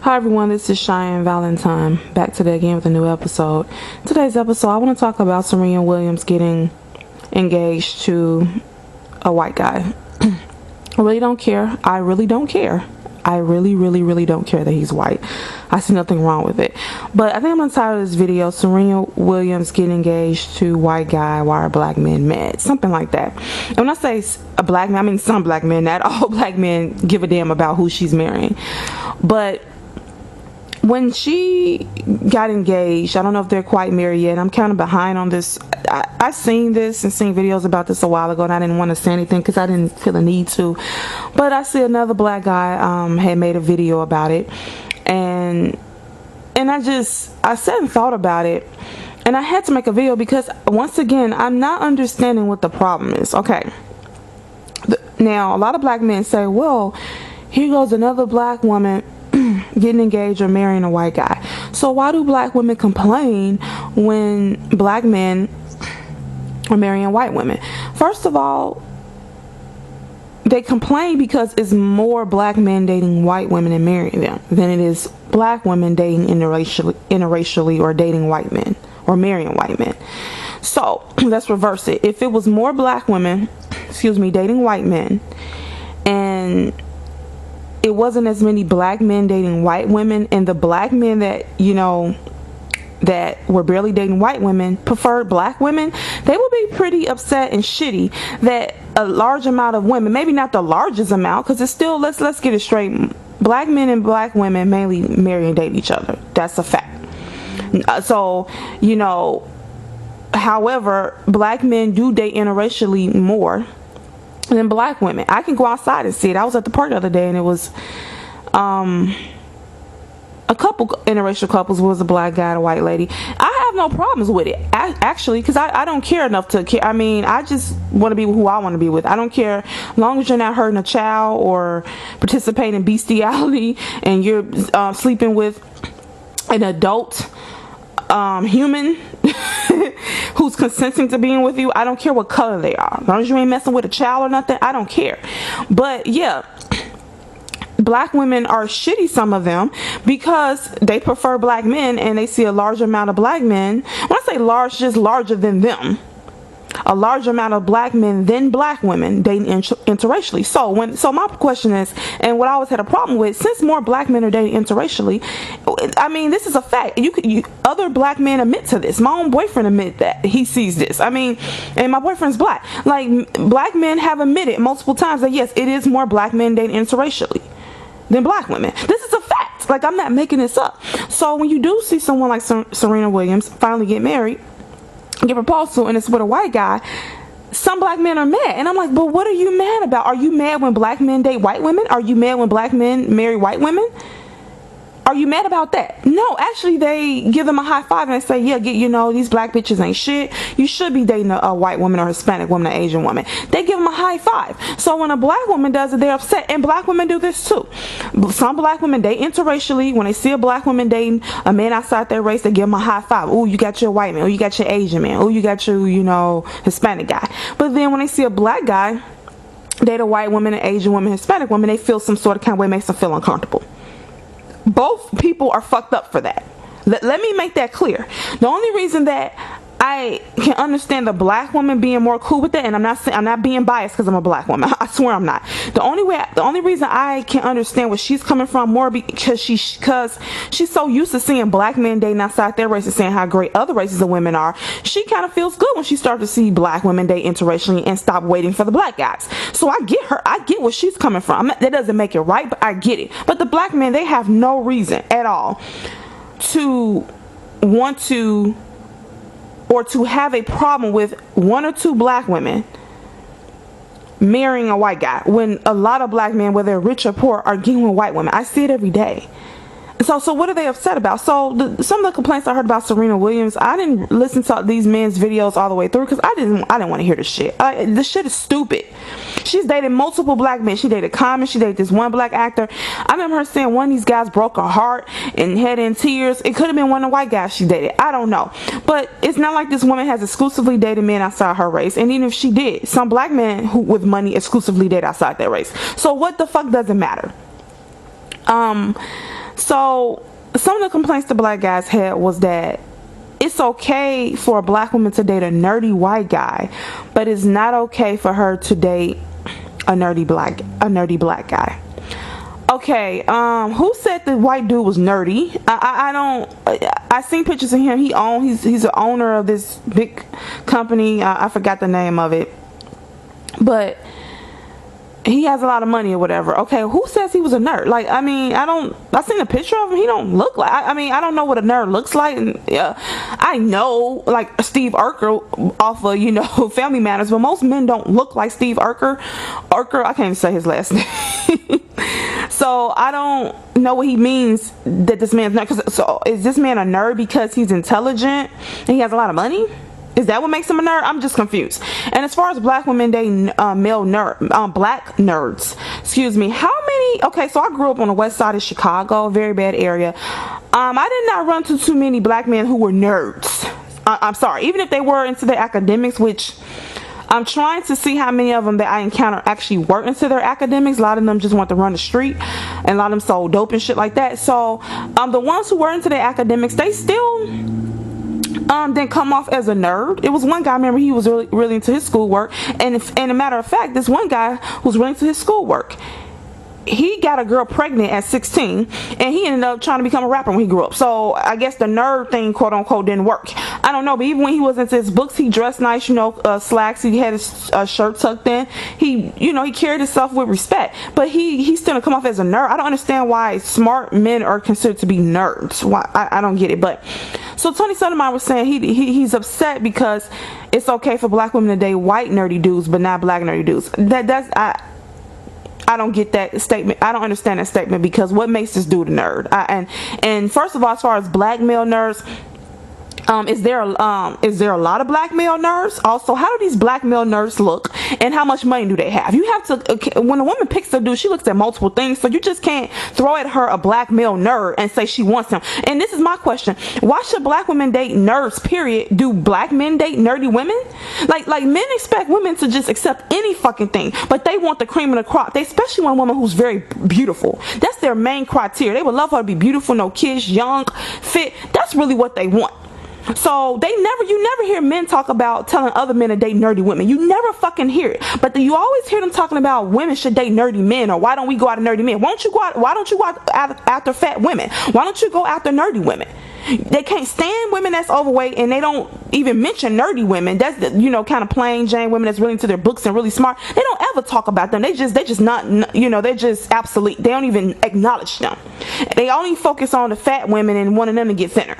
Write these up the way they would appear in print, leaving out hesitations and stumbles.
Hi everyone, this is Cheyenne Valentine, back today again with a new episode. Today's episode, I want to talk about Serena Williams getting engaged to a white guy. I really don't care. I really don't care. I really don't care that he's white. I see nothing wrong with it. But I think I'm going to title this video, Serena Williams getting engaged to a white guy, why are black men mad? Something like that. And when I say a black man, I mean some black men. Not all black men give a damn about who she's marrying. But when she got engaged, I don't know if they're quite married yet. I'm kind of behind on this. I seen this and seen videos about this a while ago, and I didn't want to say anything because I didn't feel the need to. But I see another black guy had made a video about it, and I sat and thought about it, and I had to make a video because once again, I'm not understanding what the problem is. Okay, now a lot of black men say, well, here goes another black woman getting engaged or marrying a white guy. So why do black women complain when black men are marrying white women? First of all, they complain because it's more black men dating white women and marrying them than it is black women dating interracially or dating white men or marrying white men. So let's reverse it. If it was more black women, dating white men, and it wasn't as many black men dating white women, and the black men that that were barely dating white women preferred black women, they would be pretty upset and shitty that a large amount of women, maybe not the largest amount, because it's still, let's get it straight, black men and black women mainly marry and date each other. That's a fact. So however, black men do date interracially more than black women. I can go outside and see it. I was at the park the other day, and it was a couple interracial couples. Was a black guy and a white lady. I have no problems with it, actually, because I don't care enough to care. I mean, I just want to be who I want to be with. I don't care, as long as you're not hurting a child or participating in bestiality and you're sleeping with an adult human who's consenting to being with you. I don't care what color they are, as long as you ain't messing with a child or nothing. I don't care. But yeah, black women are shitty, some of them, because they prefer black men and they see a large amount of black men. When I say large, just larger than them, a large amount of black men than black women dating interracially. So my question is, and what I always had a problem with, since more black men are dating interracially, I mean, this is a fact. Other black men admit to this. My own boyfriend admit that he sees this. I mean, and my boyfriend's black. Like, black men have admitted multiple times that yes, it is more black men dating interracially than black women. This is a fact. Like, I'm not making this up. So when you do see someone like Serena Williams finally get married, get proposed to, and it's with a white guy, some black men are mad. And I'm like, but what are you mad about? Are you mad when black men date white women? Are you mad when black men marry white women? Are you mad about that? No, actually, they give them a high five and they say, yeah, these black bitches ain't shit. You should be dating a white woman or Hispanic woman or Asian woman. They give them a high five. So when a black woman does it, they're upset. And black women do this too. Some black women date interracially. When they see a black woman dating a man outside their race, they give them a high five. Oh, you got your white man. Oh, you got your Asian man. Oh, you got your, Hispanic guy. But then when they see a black guy date a white woman, an Asian woman, Hispanic woman, they feel some sort of kind of way, makes them feel uncomfortable. Both people are fucked up for that. Let me make that clear. The only reason that I can understand the black woman being more cool with that, and I'm not being biased because I'm a black woman. I swear I'm not. The only reason I can understand where she's coming from more because she's so used to seeing black men dating outside their race and saying how great other races of women are. She kind of feels good when she starts to see black women date interracially and stop waiting for the black guys. So I get her. I get where she's coming from. That doesn't make it right, but I get it. But the black men, they have no reason at all to want to, or to have a problem with one or two black women marrying a white guy when a lot of black men, whether they're rich or poor, are getting with white women. I see it every day. So what are they upset about? So some of the complaints I heard about Serena Williams, I didn't listen to these men's videos all the way through because I didn't want to hear this shit. This shit is stupid. She's dated multiple black men. She dated Common. She dated this one black actor. I remember her saying one of these guys broke her heart and had in tears. It could have been one of the white guys she dated. I don't know. But it's not like this woman has exclusively dated men outside her race. And even if she did, some black men who with money exclusively date outside their race. So what the fuck does it matter? So some of the complaints the black guys had was that it's okay for a black woman to date a nerdy white guy, but it's not okay for her to date a nerdy black guy. Okay, who said the white dude was nerdy? I seen pictures of him. He's an owner of this big company. I forgot the name of it, but he has a lot of money or whatever. Okay, who says he was a nerd? Like, I mean, I seen a picture of him. He don't look like, I don't know what a nerd looks like. And I know, like, Steve Urkel off of, Family Matters, but most men don't look like Steve Urkel. I can't even say his last name. So I don't know what he means that this man's nerd. So is this man a nerd because he's intelligent and he has a lot of money? Is that what makes him a nerd? I'm just confused. And as far as black women dating black nerds, excuse me, how many? Okay, so I grew up on the west side of Chicago, a very bad area. I did not run into too many black men who were nerds. I'm sorry, even if they were into their academics, which I'm trying to see how many of them that I encounter actually were into their academics. A lot of them just want to run the street, and a lot of them sold dope and shit like that. So the ones who were into their academics, they still didn't come off as a nerd. It was one guy, I remember, he was really into his schoolwork, and a matter of fact, this one guy who's really into his schoolwork, he got a girl pregnant at 16, and he ended up trying to become a rapper when he grew up. So I guess the nerd thing, quote unquote, didn't work. I don't know, but even when he was into his books, he dressed nice, slacks, he had his shirt tucked in, he carried himself with respect, but he still didn't come off as a nerd. I don't understand why smart men are considered to be nerds. Why? I don't get it. But so Tony Sotomayor was saying he's upset because it's okay for black women to date white nerdy dudes but not black nerdy dudes. I don't get that statement. I don't understand that statement, because what makes this dude a nerd? And first of all, as far as black male nerds, is there a lot of black male nerds? Also, how do these black male nerds look, and how much money do they have? You have to, when a woman picks a dude, she looks at multiple things, so you just can't throw at her a black male nerd and say she wants him. And this is my question: why should black women date nerds? Period. Do black men date nerdy women? Like men expect women to just accept any fucking thing, but they want the cream of the crop. They especially want a woman who's very beautiful. That's their main criteria. They would love her to be beautiful, no kids, young, fit. That's really what they want. So you never hear men talk about telling other men to date nerdy women. You never fucking hear it. But you always hear them talking about women should date nerdy men, or why don't we go out nerdy men? Why don't you go out after fat women? Why don't you go after nerdy women? They can't stand women that's overweight, and they don't even mention nerdy women. That's the, kind of plain Jane women that's really into their books and really smart. They don't ever talk about them. They just not, they're just obsolete. They don't even acknowledge them. They only focus on the fat women and wanting them to get thinner.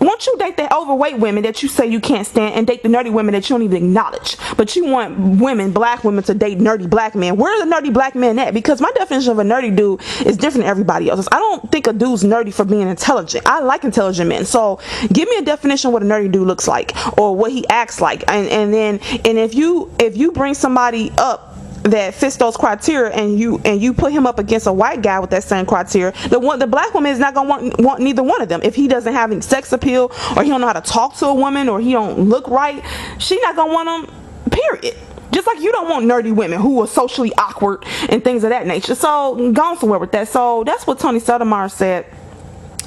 Won't you date the overweight women that you say you can't stand, and date the nerdy women that you don't even acknowledge? But you want black women to date nerdy black men. Where are the nerdy black men at? Because my definition of a nerdy dude is different than everybody else's. I don't think a dude's nerdy for being intelligent. I like intelligent men. So give me a definition of what a nerdy dude looks like, or what he acts like. And if you bring somebody up that fits those criteria, and you put him up against a white guy with that same criteria, the black woman is not gonna want neither one of them. If he doesn't have any sex appeal, or he don't know how to talk to a woman, or he don't look right, she not gonna want him, period. Just like you don't want nerdy women who are socially awkward and things of that nature. So gone somewhere with that. So that's what Tony Sotomayor said,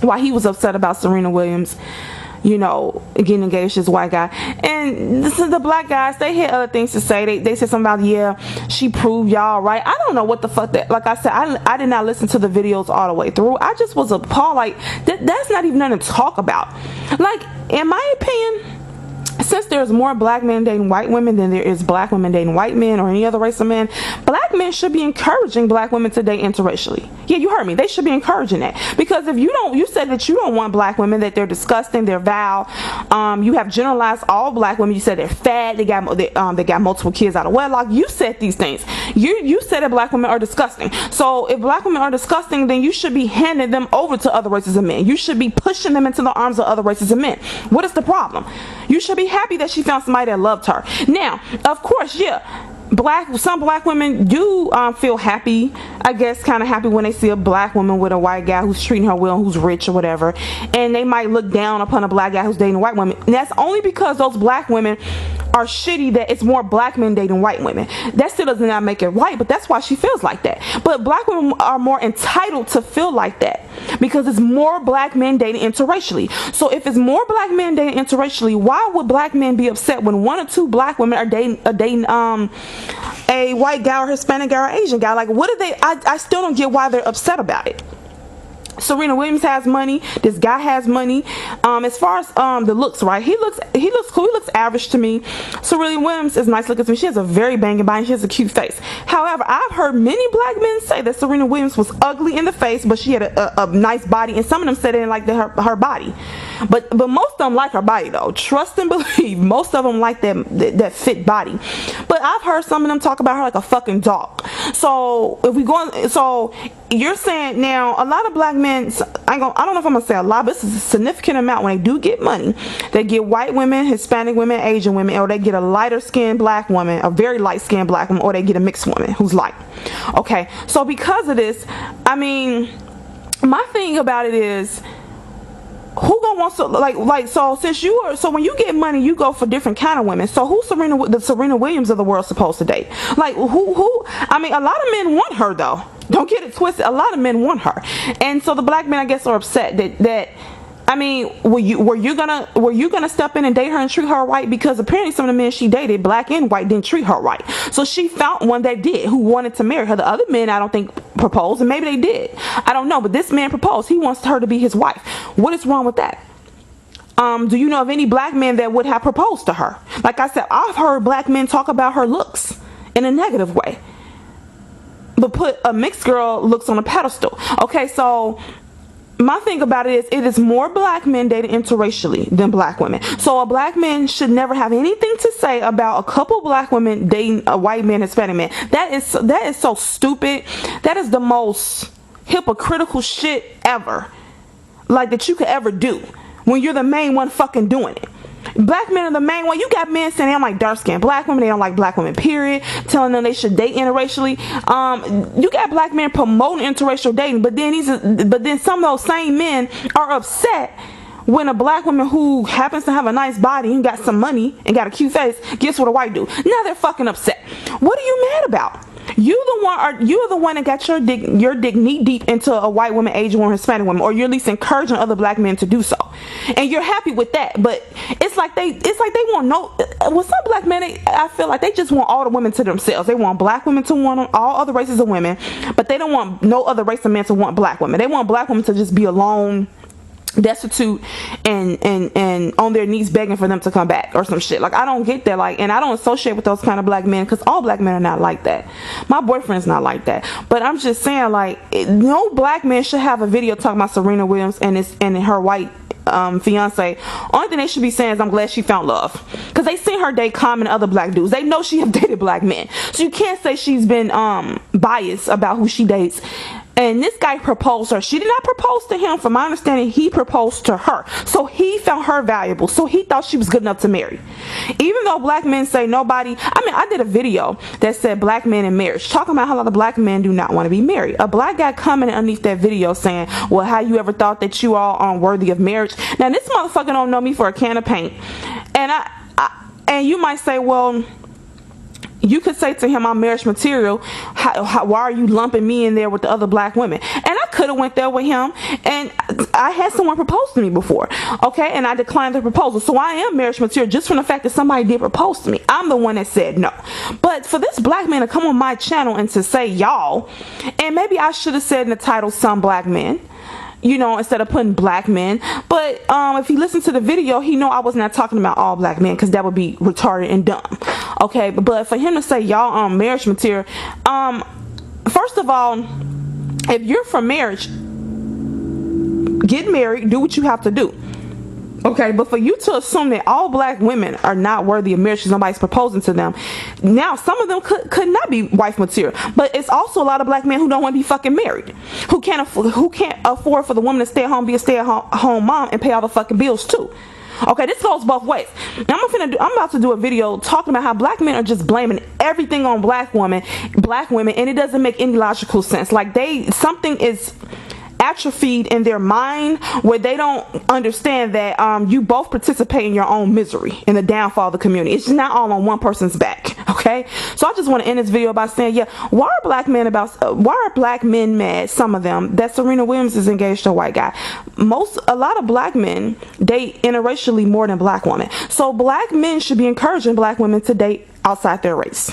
why he was upset about Serena Williams getting engaged to this white guy. And this is the black guys, they had other things to say. They said something about, she proved y'all right. I don't know what the fuck that, like I said, I did not listen to the videos all the way through. I just was appalled. Like, that's not even nothing to talk about. Like, in my opinion, since there's more black men dating white women than there is black women dating white men or any other race of men, black men should be encouraging black women to date interracially. Yeah, you heard me. They should be encouraging that. Because if you said that you don't want black women, that they're disgusting, they're vile, you have generalized all black women. You said they're fat, they got multiple kids out of wedlock. You said these things. You said that black women are disgusting. So if black women are disgusting, then you should be handing them over to other races of men. You should be pushing them into the arms of other races of men. What is the problem? You should be happy that she found somebody that loved her. Now, of course, some black women do feel happy, I guess, kind of happy when they see a black woman with a white guy who's treating her well, who's rich or whatever, and they might look down upon a black guy who's dating a white woman. And that's only because those black women are shitty that it's more black men dating white women. That still does not make it right, but that's why she feels like that. But black women are more entitled to feel like that because it's more black men dating interracially. So if it's more black men dating interracially, why would black men be upset when 1 or 2 black women are dating a white guy or Hispanic guy or Asian guy? Like, what do they? I still don't get why they're upset about it. Serena Williams has money. This guy has money. As far as the looks, right? He looks cool. He looks average to me. Serena Williams is nice looking to me. She has a very banging body. She has a cute face. However, I've heard many black men say that Serena Williams was ugly in the face, but she had a nice body, and some of them said they didn't like her body. But most of them like her body though. Trust and believe. Most of them like that fit body. But I've heard some of them talk about her like a fucking dog. So if we go, so you're saying now a lot of black men, I don't know if I'm gonna say a lot, but it's a significant amount. When they do get money, they get white women, Hispanic women, Asian women, or they get a lighter skinned black woman, a very light skinned black woman, or they get a mixed woman who's light. Okay, so because of this, I mean, my thing about it is, who gonna want to like so since you are, so when you get money you go for different kind of women. So who's the Serena Williams of the world supposed to date? Like who I mean, a lot of men want her though, don't get it twisted. A lot of men want her, and so the black men I guess are upset that I mean, were you gonna step in and date her and treat her right? Because apparently some of the men she dated, black and white, didn't treat her right. So she found one that did, who wanted to marry her. The other men I don't think proposed, and maybe they did, I don't know, but this man proposed. He wants her to be his wife. What is wrong with that? Do you know of any black men that would have proposed to her? Like I said, I've heard black men talk about her looks in a negative way, but put a mixed girl looks on a pedestal. Okay, so my thing about it is more black men dating interracially than black women. So a black man should never have anything to say about a couple black women dating a white man, Hispanic man. That is so stupid. That is the most hypocritical shit ever, like, that you could ever do when you're the main one fucking doing it. Black men are the main one. You got men saying they don't like dark skinned black women, they don't like black women, period, telling them they should date interracially. You got black men promoting interracial dating, but then some of those same men are upset when a black woman who happens to have a nice body and got some money and got a cute face gets what a white dude. Now they're fucking upset. What are you mad about? You're the one that got your dick knee deep into a white woman, Asian woman, Hispanic woman, or you're at least encouraging other black men to do so, and you're happy with that. But it's like they want some black men, I feel like they just want all the women to themselves. They want black women to want all other races of women, but they don't want no other race of men to want black women. They want black women to just be alone, destitute, and on their knees begging for them to come back or some shit. Like, I don't get that. Like, and I don't associate with those kind of black men, because all black men are not like that. My boyfriend's not like that. But I'm just saying, like, no black man should have a video talking about Serena Williams and her white fiance. Only thing they should be saying is, I'm glad she found love, because they seen her date common other black dudes. They know she have dated black men, so you can't say she's been biased about who she dates. And this guy proposed her. She did not propose to him. From my understanding, he proposed to her. So he found her valuable. So he thought she was good enough to marry. Even though black men say nobody, I mean, I did a video that said black men in marriage, talking about how a lot of black men do not want to be married. A black guy commented underneath that video saying, well, how you ever thought that you all aren't worthy of marriage? Now, this motherfucker don't know me for a can of paint. And you might say, well, you could say to him, I'm marriage material. Why are you lumping me in there with the other black women? And I could have went there with him, and I had someone propose to me before, okay, and I declined the proposal. So I am marriage material just from the fact that somebody did propose to me. I'm the one that said no. But for this black man to come on my channel and to say y'all, and maybe I should have said in the title some black men, you know, instead of putting black men. But if he listened to the video, he know I was not talking about all black men, because that would be retarded and dumb. Okay, but for him to say y'all marriage material, first of all, if you're for marriage, get married, do what you have to do. Okay, but for you to assume that all black women are not worthy of marriage because nobody's proposing to them, now some of them could not be wife material. But it's also a lot of black men who don't want to be fucking married, who can't afford for the woman to stay at home, be a stay-at-home mom, and pay all the fucking bills too. Okay, this goes both ways. Now I'm about to do a video talking about how black men are just blaming everything on black women, and it doesn't make any logical sense. Like, something is atrophied in their mind where they don't understand that you both participate in your own misery and the downfall of the community. It's just not all on one person's back. Okay, so I just want to end this video by saying, yeah, why are black men mad, some of them, that Serena Williams is engaged to a white guy? A lot of black men date interracially more than black women, so black men should be encouraging black women to date outside their race.